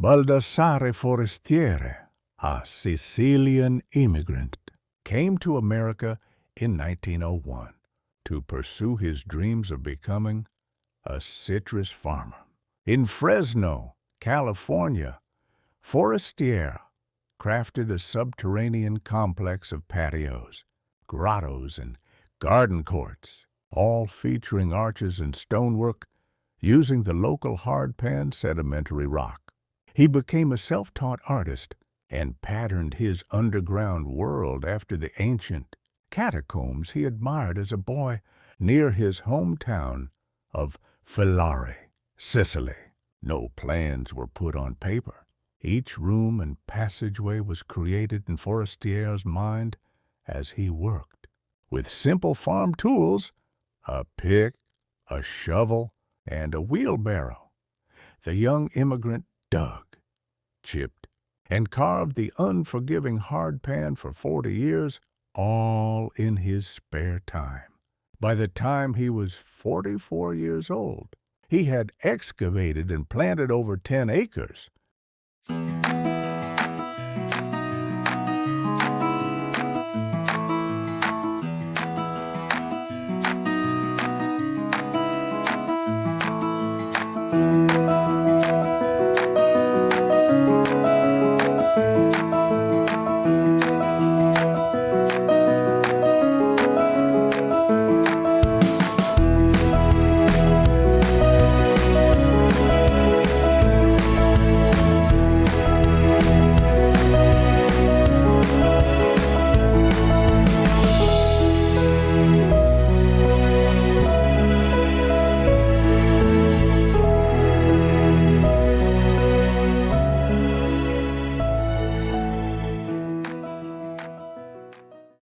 Baldassare Forestiere, a Sicilian immigrant, came to America in 1901 to pursue his dreams of becoming a citrus farmer. In Fresno, California, Forestiere crafted a subterranean complex of patios, grottos, and garden courts, all featuring arches and stonework using the local hardpan sedimentary rock. He became a self-taught artist and patterned his underground world after the ancient catacombs he admired as a boy near his hometown of Fillare, Sicily. No plans were put on paper. Each room and passageway was created in Forestiere's mind as he worked. With simple farm tools, a pick, a shovel, and a wheelbarrow, the young immigrant dug, chipped, and carved the unforgiving hardpan for 40 years, all in his spare time. By the time he was 44 years old, he had excavated and planted over 10 acres.